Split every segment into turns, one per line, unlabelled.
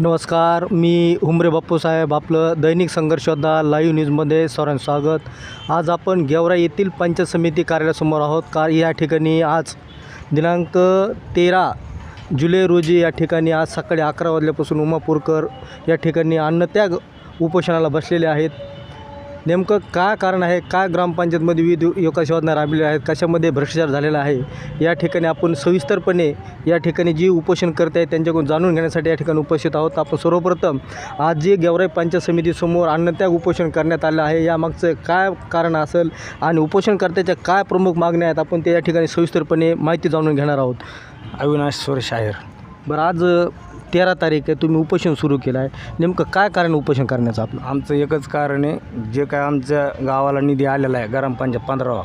नमस्कार, मी हुंबरे बापूसाहेब. आपलं दैनिक संघर्ष योद्धा लाईव्ह न्यूजमध्ये सर्वांचं स्वागत. आज आपण गेवरा येथील पंचायत समिती कार्यालयासमोर आहोत. या ठिकाणी आज दिनांक 13 जुलै रोजी या ठिकाणी आज सकाळी 11 वाजल्यापासून उमापूरकर या ठिकाणी अन्नत्याग उपोषणाला बसलेले आहेत. नेमकं काय कारण आहे, काय ग्रामपंचायतमध्ये विविध विकास योजना राबवलेल्या आहेत, कशामध्ये भ्रष्टाचार झालेला आहे, या ठिकाणी आपण सविस्तरपणे या ठिकाणी जी उपोषण करत आहेत त्यांच्याकडून जाणून घेण्यासाठी या ठिकाणी उपस्थित आहोत. आपण सर्वप्रथम आज जे गेवराई पंचायत समितीसमोर अन्नत्याग उपोषण करण्यात आलं आहे यामागचं काय कारण असेल आणि उपोषणकर्त्याच्या काय प्रमुख मागण्या आहेत आपण ते या ठिकाणी सविस्तरपणे माहिती जाणून घेणार आहोत.
अविनाश सुरेश आहेर.
बरं, आज 13 तारीख आहे, तुम्ही उपोषण सुरू केलं आहे. नेमकं काय कारण उपोषण करण्याचं आपलं?
आमचं एकच कारण आहे, जे काय आमच्या गावाला निधी आलेला आहे ग्रामपंचायत 15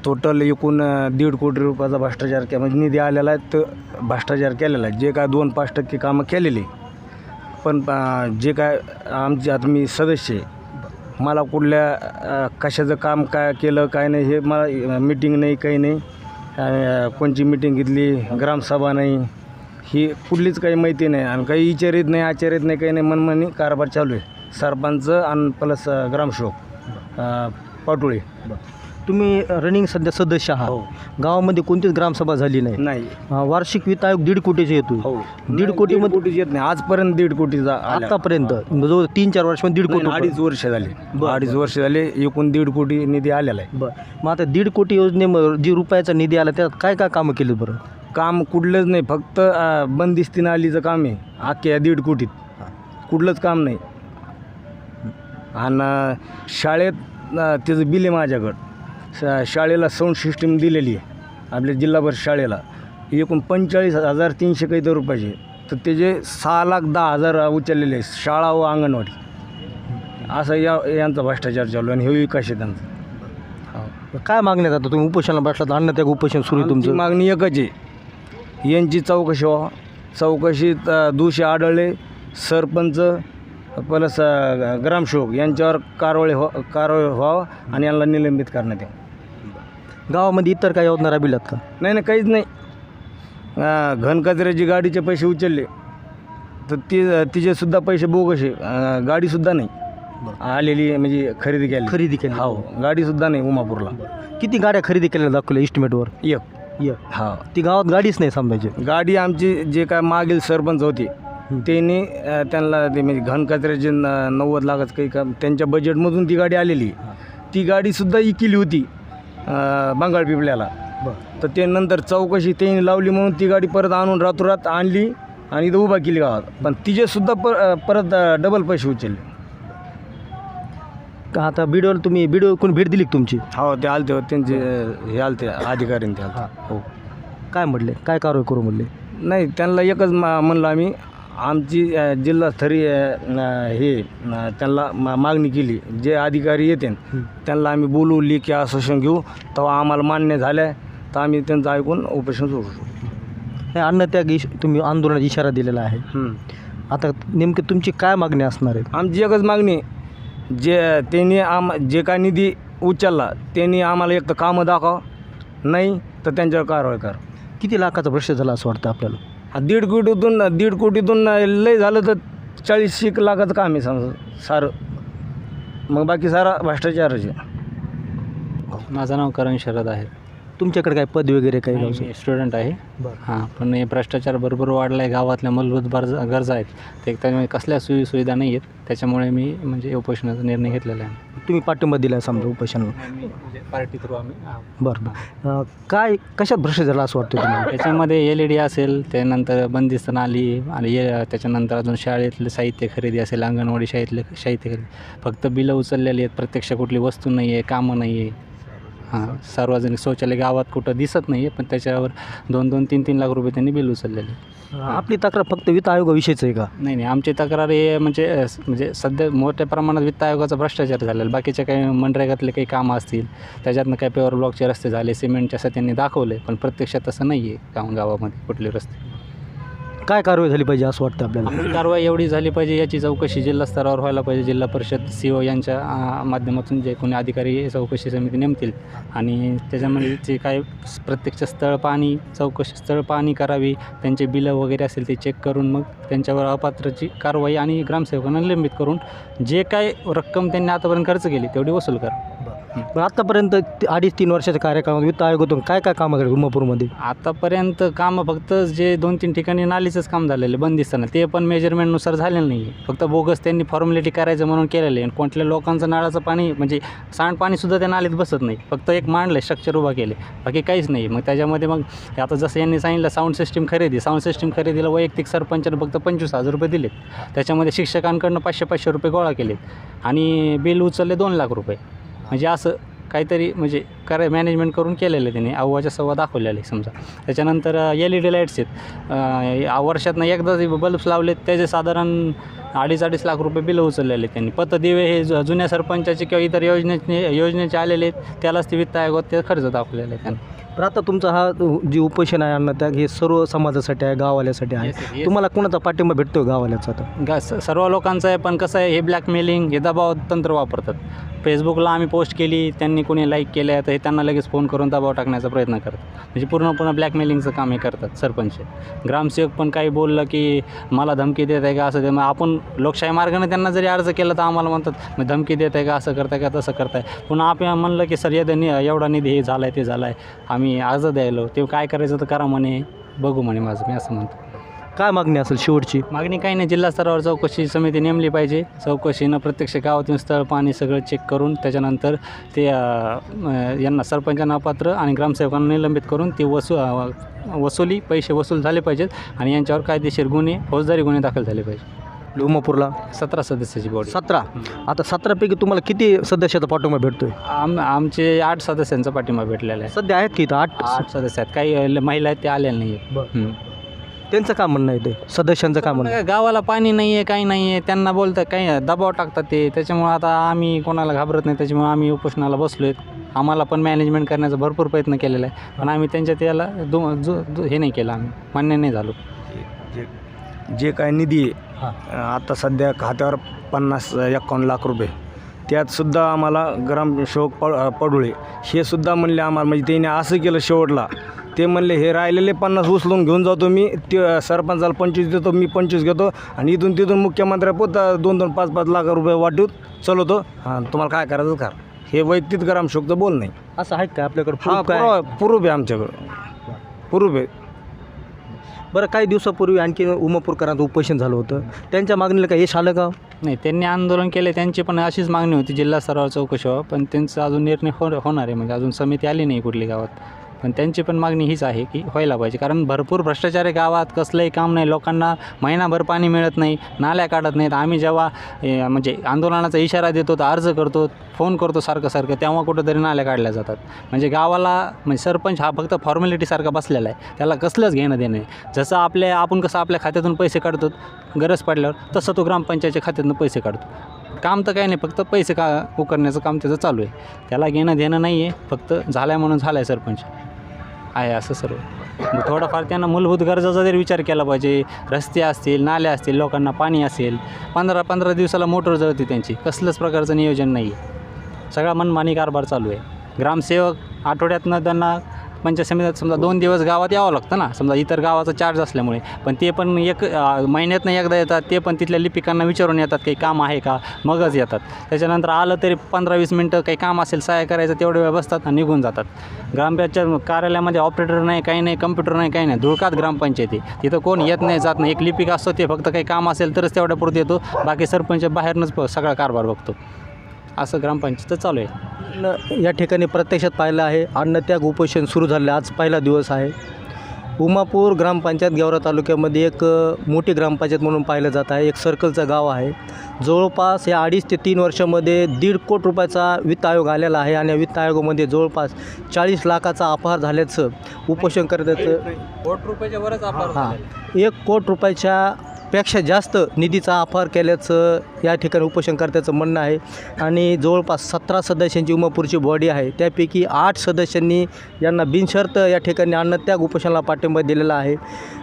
टोटल एकूण 1.5 कोटी रुपयाचा भ्रष्टाचार म्हणजे निधी आलेला आहे. तर भ्रष्टाचार केलेला आहे, जे काय 2-5% कामं केलेली. पण जे काय आमचे आता मी सदस्य आहे, मला कुठल्या कशाचं काम काय केलं काय नाही हे मला मीटिंग नाही, काही नाही, कोणची मीटिंग घेतली, ग्रामसभा नाही, ही कुठलीच काही माहिती नाही आणि काही विचारित नाही, आचरित नाही, काही नाही, मनमानी कारभार चालू आहे. सरपंच आणि प्लस ग्रामसेवक पाटोळे.
तुम्ही रनिंग सध्या सदस्य आहात.
हो.
गावामध्ये कोणतीच ग्रामसभा झाली नाही. वार्षिक वित्त आयोग 1.5 कोटीचे येतो.
हो.
1.5 कोटीमध्ये
कोटी येत नाही आजपर्यंत. 1.5 कोटीचा
आतापर्यंत जो 3-4 वर्षामध्ये 1.5 कोटी.
2.5 वर्ष झाले. 2.5 वर्ष झाले एकूण 1.5 कोटी निधी आलेला आहे.
बरं, मग आता 1.5 कोटी जी रुपयाचा निधी आला त्यात काय काय कामं केली बरं?
काम कुठलंच नाही, फक्त बंदिस्ती नालीचं काम आहे अख्ख्या 1.5 कोटीत. कुठलंच काम नाही. आणि शाळेत त्याचं बिल आहे माझ्याकडं. शाळेला साऊंड सिस्टीम दिलेली आहे आपल्या जिल्हा परिषद शाळेला, एकूण 45,300 काहीतरी रुपयाचे. तर त्याचे 6,10,000 उचललेले आहे, शाळा व अंगणवाडी. असं यांचा भ्रष्टाचार चालू आहे आणि हे विकास आहे त्यांचा.
काय मागण्यात आता तुम्ही उपोषणाला बसला तर अन्नत्याग उपोषण सुरू आहे तुमचं?
मागणी एकच आहे, यांची चौकशी व्हावं. चौकशीत दोषी आढळले सरपंच प्लस ग्रामसेवक यांच्यावर कारवाई व्हावं आणि यांना निलंबित करण्यात यावं.
गावामध्ये इतर काही योजना राबविल्यात का?
नाही, काहीच नाही. घनकचऱ्याची गाडीचे पैसे उचलले तर तिचेसुद्धा पैसे बोगस आहे. गाडीसुद्धा नाही आलेली, म्हणजे खरेदी केली. हो, गाडीसुद्धा नाही उमापूरला.
किती गाड्या खरेदी केलेल्या दाखवल्या इस्टिमेटवर?
एक.
हा, ती गावात गाडीच नाही समजायची.
गाडी आमची जे काय मागील सरपंच होते त्यांनी त्यांना ते म्हणजे घनकचऱ्याचे 90 लाखाचं काही काम त्यांच्या बजेटमधून ती गाडी आलेली. ती गाडीसुद्धा इकली होती बंगाळ पिपल्याला. तर ते नंतर चौकशी त्यांनी लावली म्हणून ती गाडी परत आणून रातोरात आणली आणि इथं उभा केली गावात. पण तिचेसुद्धा परत डबल पैसे उचलले.
का आता बीडवर कोणी भेट दिली तुमची?
हो, ते आलते त्यांचे हे आलते अधिकारी ते आलते. हो.
काय म्हटले, काय कारवाई करू म्हटले?
नाही, त्यांना एकच म्हणलं आम्ही, आमची जिल्हास्तरीय हे त्यांना मागणी केली, जे अधिकारी येते त्यांना आम्ही बोलू, लेखी आश्वासन घेऊ, तेव्हा आम्हाला मान्य झालं तर आम्ही त्यांचं ऐकून उपोषण सुरू करू.
हे अन्नत्याग तुम्ही आंदोलनाचा इशारा दिलेला आहे. आता नेमकी तुमची काय मागणी असणार आहे?
आमची एकच मागणी, त्यांनी जे काय निधी उचलला त्यांनी आम्हाला एक तर कामं दाखव, नाही तर त्यांच्यावर कारवाई कर.
किती लाखाचा भ्रष्ट झाला असं वाटतं आपल्याला?
1.5 कोटीतून लय झालं तर 40 लाखाचं काम आहे समजा सारं, मग बाकी सारा भ्रष्टाचारच आहे.
माझं नाव करण शरद आहे.
तुमच्याकडे काय पद वगैरे काही गावचं?
स्टुडंट आहे. हां, पण हे भ्रष्टाचार भरपूर वाढला आहे. गावातल्या मूलभूत गरजा आहेत ते त्यामुळे कसल्या सुविधा नाही आहेत, त्याच्यामुळे मी म्हणजे उपोषणाचा निर्णय घेतलेला आहे.
तुम्ही पाठिंबा दिला आहे समजा उपोषणाला?
पार्टी थ्रू आम्ही.
बरं, काय कशात भ्रष्ट झाला असं वाटतं तुम्हाला?
त्याच्यामध्ये LED असेल, त्यानंतर बंदिस्त नाली आणि त्याच्यानंतर अजून शाळेतलं साहित्य खरेदी असेल, अंगणवाडी साहित्य खरेदी. फक्त बिलं उचललेली आहेत, प्रत्यक्ष कुठली वस्तू नाही आहे, कामं नाही आहे. हां, सार्वजनिक शौचालय गावात कुठं दिसत नाही आहे, पण त्याच्यावर 2-3 लाख रुपये त्यांनी बिल उचललेले.
आपली तक्रार फक्त वित्त आयोगाविषयीच आहे का?
नाही, आमची तक्रार हे म्हणजे सध्या मोठ्या प्रमाणात वित्त आयोगाचा भ्रष्टाचार झालेला. बाकीचे काही मनरेगातले काही कामं असतील, त्याच्यातनं काही पेवर ब्लॉकचे रस्ते झाले, सिमेंटचे असं त्यांनी दाखवले, पण प्रत्यक्षात तसं नाही आहे गावामध्ये कुठले रस्ते.
काय कारवाई झाली पाहिजे असं वाटतं आपल्याला?
कारवाई एवढी झाली पाहिजे, याची चौकशी जिल्हा स्तरावर व्हायला पाहिजे. जिल्हा परिषद CO यांच्या माध्यमातून जे कोणी अधिकारी चौकशी समिती नेमतील आणि त्याच्यामध्ये जे काय प्रत्यक्ष स्थळ पाहणी करावी, त्यांचे बिलं वगैरे असेल ते चेक करून मग त्यांच्यावर अपात्रची कारवाई आणि ग्रामसेवकांना निलंबित करून जे काय रक्कम त्यांनी आतापर्यंत खर्च केली तेवढी वसूल करा.
पण आत्तापर्यंत 2.5-3 वर्षाच्या कार्यकाळामध्ये वित्त आयोगातून काय काय कामं केली उमापूरमध्ये?
आतापर्यंत कामं फक्त जे 2-3 ठिकाणी नालीचंच काम झालेलं बंदिस्तानं, ते पण मेजरमेंटनुसार झालेलं नाही आहे. फक्त बोगस त्यांनी फॉर्मॅलिटी करायचं म्हणून केलेलं आहे. आणि कुठल्या लोकांचं नळाचं पाणी म्हणजे सांडपाणीसुद्धा त्या नालीत बसत नाही, फक्त एक मांडलं स्ट्रक्चर उभा केले, बाकी काहीच नाही. मग त्याच्यामध्ये मग आता जसं यांनी सांगितलं साऊंड सिस्टीम खरेदीला वैयक्तिक सरपंचानं फक्त 25,000 रुपये दिलेत. त्याच्यामध्ये शिक्षकांकडनं 500-500 रुपये गोळा केलेत आणि बिल उचलले 2 लाख रुपये. म्हणजे असं काहीतरी म्हणजे मॅनेजमेंट करून केलेलं आहे त्यांनी, अव्वाच्या सव्वा दाखवलेलं आहे समजा. त्याच्यानंतर LED लाईट्स आहेत, वर्षातनं एकदा बल्ब्स लावलेत, त्याचे साधारण 2.5 लाख रुपये बिलं उचललेले त्यांनी. पतदिवे हे जुन्या सरपंचाचे किंवा इतर योजनेचे आलेले आहेत, त्यालाच ते वित्त आयोगात ते खर्च दाखवलेला आहे त्यांनी.
तर आता तुमचा हा जी उपोषण आहे अन्नत्याग हे सर्व समाजासाठी आहे, गाववाल्यासाठी आहे.
Yes.
तुम्हाला कोणाचा पाठिंबा भेटतो गाववाल्याचा? आता
सर्व लोकांचं आहे, पण कसं आहे हे ब्लॅकमेलिंग हे दबाव तंत्र वापरतात. फेसबुकला आम्ही पोस्ट केली, त्यांनी कोणी लाईक केलं तर हे त्यांना लगेच फोन करून दबाव टाकण्याचा प्रयत्न करतात. म्हणजे पूर्णपणे ब्लॅकमेलिंगचं काम हे करतात सरपंच. ग्रामसेवक पण काही बोललं की मला धमकी देत आहे का असं, ते मग आपण लोकशाही मार्गाने त्यांना जरी अर्ज केला तर आम्हाला म्हणतात मग धमकी देत आहे का, असं करताय का तसं करताय. पुन्हा आपण म्हणलं की सर एवढा निधी हे झाला आहे ते झाला आहे, आम्ही अर्ज द्यायलो, ते काय करायचं तर करा म्हणे, बघू म्हणे माझं, मी असं म्हणतो.
काय मागणी असेल शेवटची?
मागणी काही नाही, जिल्हा स्तरावर चौकशी समिती नेमली पाहिजे. चौकशीनं प्रत्यक्ष गावातून स्थळ पाणी सगळं चेक करून त्याच्यानंतर ते यांना सरपंचांना अपात्र आणि ग्रामसेवकांना निलंबित करून ते पैसे वसूल झाले पाहिजेत आणि यांच्यावर कायदेशीर फौजदारी गुन्हे दाखल झाले पाहिजे.
उमापूरला
17 सदस्याची बॉडी.
17. आता 17पैकी तुम्हाला किती सदस्याचा पाठिंबा भेटतोय?
आमचे 8 सदस्यांचा पाठिंबा भेटलेला आहे.
सध्या आहेत की इथं
8 सदस्य आहेत, काही महिला आहेत ते आलेल्या नाही आहेत.
त्यांचं काय म्हणणं आहे ते सदस्यांचं काय म्हणणं?
काय गावाला पाणी नाही आहे, काही नाही आहे, त्यांना बोलतात काही दबाव टाकतात ते. त्याच्यामुळे आता आम्ही कोणाला घाबरत नाही, त्याच्यामुळे आम्ही उपोषणाला बसलो आहेत. आम्हाला पण मॅनेजमेंट करण्याचा भरपूर प्रयत्न केलेला आहे, पण आम्ही त्यांच्या त्याला हे नाही केलं, आम्ही मान्य नाही झालो.
जे काय निधी आहे आता सध्या खात्यावर 51 लाख रुपये, त्यातसुद्धा आम्हाला ग्रामसेवक पडुळे हे सुद्धा म्हणले आम्हाला, म्हणजे त्यांनी असं केलं शेवटला, ते म्हणले हे राहिलेले 50 उचलून घेऊन जातो मी, ते सरपंचाला 25 देतो, मी 25 घेतो आणि इथून तिथून मुख्यमंत्र्यापोत 2-2, 5-5 लाख रुपये वाटून चलवतो. हां, तुम्हाला काय करायचं का? हे वैयक्तिक ग्रामसेवकचं बोल नाही.
असं आहे का आपल्याकडे?
प्रूफ आहे आमच्याकडं, प्रूफ आहे.
बरं, काही दिवसापूर्वी आणखी उमापूरकरांचं उपोषण झालं होतं, त्यांच्या मागणीला काही यश आलं का?
नाही, त्यांनी आंदोलन केले, त्यांची पण अशीच मागणी होती जिल्हा स्तरावर चौकशी व्हावं, पण त्यांचा अजून निर्णय होणार आहे. म्हणजे अजून समिती आली नाही कुठली गावात, पण त्यांची पण मागणी हीच आहे की व्हायला पाहिजे. कारण भरपूर भ्रष्टाचार आहे गावात, कसलंही काम नाही, लोकांना महिनाभर पाणी मिळत नाही, नाल्या काढत नाहीत. आम्ही जेव्हा म्हणजे आंदोलनाचा इशारा देतो, तर अर्ज करतो, फोन करतो सारखं, तेव्हा कुठंतरी नाल्या काढल्या जातात. म्हणजे गावाला म्हणजे सरपंच हा फक्त फॉर्मॅलिटीसारखा बसलेला आहे, त्याला कसलंच घेणं देणं आहे. जसं आपण कसं आपल्या खात्यातून पैसे काढतो गरज पडल्यावर, तसं तो ग्रामपंचायतच्या खात्यातून पैसे काढतो. काम तर काही नाही, फक्त पैसे उकरण्याचं काम त्याचं चालू आहे, त्याला घेणं देणं नाही आहे. फक्त झालाय म्हणून झाला आहे सरपंच आहे असं सर्व. थोडाफार त्यांना मूलभूत गरजाचा जरी विचार केला पाहिजे. रस्ते असतील, नाल्या असतील, लोकांना पाणी असेल. 15 दिवसाला मोटर जळते त्यांची, कसलंच प्रकारचं नियोजन नाही आहे, सगळा मनमानी कारभार चालू आहे. ग्रामसेवक आठवड्यातनं त्यांना पंचायत समितीत समजा 2 दिवस गावात यावं लागतं ना, समजा इतर गावाचा चार्ज असल्यामुळे, पण ते पण महिन्यातनं एकदा येतात, ते पण तिथल्या लिपिकांना विचारून येतात काही काम आहे का, मगच येतात. त्याच्यानंतर आलं तरी 15-20 मिनटं काही काम असेल सहाय्य करायचं तेवढे वेळ बसतात आणि निघून जातात. ग्रामपंचायत कार्यालयामध्ये ऑपरेटर नाही, काही नाही, कम्प्युटर नाही, काही नाही, धुळकात ग्रामपंचायती. तिथं कोण येत नाही, जात नाही. एक लिपिक असतो, ते फक्त काही काम असेल तरच तेवढ्या पुरतं येतो, बाकी सरपंच बाहेरनंच सगळा कारभार बघतो. असं ग्रामपंचायत चालू आहे.
या ठिकाणी प्रत्यक्षात पाहिलं आहे, अन्नत्याग उपोषण सुरू झालं, आज पहिला दिवस आहे. उमापूर ग्रामपंचायत गेवरा तालुक्यामध्ये एक मोठी ग्रामपंचायत म्हणून पाहिलं जात आहे. एक सर्कलचं गाव आहे. जवळपास या 2.5 ते 3 वर्षामध्ये 1.5 कोटी रुपयाचा वित्त आयोग आलेला आहे आणि या वित्त आयोगामध्ये जवळपास 40 लाखाचा अपहार झाल्याचं उपोषण करत होतं.
₹1 कोटीच्या वरच अपहार.
1 कोटी रुपयाच्या पेक्षा जास्त निधीचा आभार केल्याचं या ठिकाणी उपोषणकर्त्याचं म्हणणं आहे. आणि जवळपास 17 सदस्यांची उमापूरची बॉडी आहे, त्यापैकी 8 सदस्यांनी यांना बिनशर्त या ठिकाणी अन्नत्याग उपोषणाला पाठिंबा दिलेला आहे.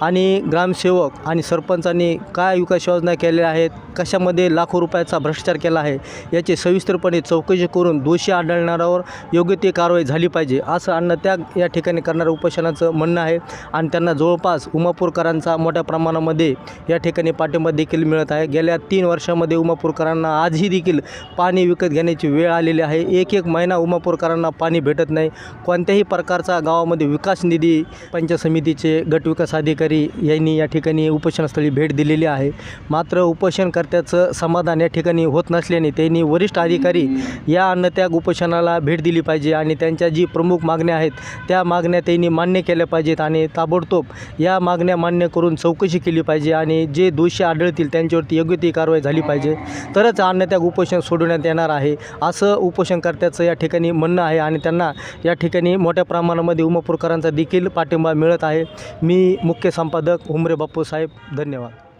आणि ग्रामसेवक आणि सरपंचांनी काय विकास योजना केलेल्या आहेत, कशामध्ये लाखो रुपयाचा भ्रष्टाचार केला आहे, याची सविस्तरपणे चौकशी करून दोषी आढळणाऱ्यावर योग्य ती कारवाई झाली पाहिजे, असं अन्नत्याग या ठिकाणी करणाऱ्या उपोषणाचं म्हणणं आहे. आणि त्यांना जवळपास उमापूरकरांचा मोठ्या प्रमाणामध्ये या ठिकाणी पाठिंबा देखील मिळत आहे. गेल्या 3 वर्षामध्ये उमापूरकरांना आजही देखील पाणी विकत घेण्याची वेळ आलेली आहे. एक महिना उमापूरकरांना पाणी भेटत नाही. कोणत्याही प्रकारचा गावामध्ये विकास निधी पंचायत समितीचे गट विकास अधिकारी यांनी या ठिकाणी उपोषणस्थळी भेट दिलेली आहे. मात्र उपोषणकर्त्याचं समाधान या ठिकाणी होत नसल्याने त्यांनी वरिष्ठ अधिकारी या अन्नत्याग उपोषणाला भेट दिली पाहिजे आणि त्यांच्या जी प्रमुख मागण्या आहेत त्या मागण्या त्यांनी मान्य केल्या पाहिजेत आणि ताबडतोब या मागण्या मान्य करून चौकशी केली पाहिजे आणि जे दोषी आढळतील त्यांच्यावरती योग्य ती कारवाई झाली पाहिजे, तरच अन्नत्याग उपोषण सोडवण्यात येणार आहे, असं उपोषणकर्त्याचं या ठिकाणी म्हणणं आहे. आणि त्यांना या ठिकाणी मोठ्या प्रमाणामध्ये उमापूरकरांचा देखील पाठिंबा मिळत आहे. मी मुख्य संपादक हुमरे बाप्पू साहेब, धन्यवाद.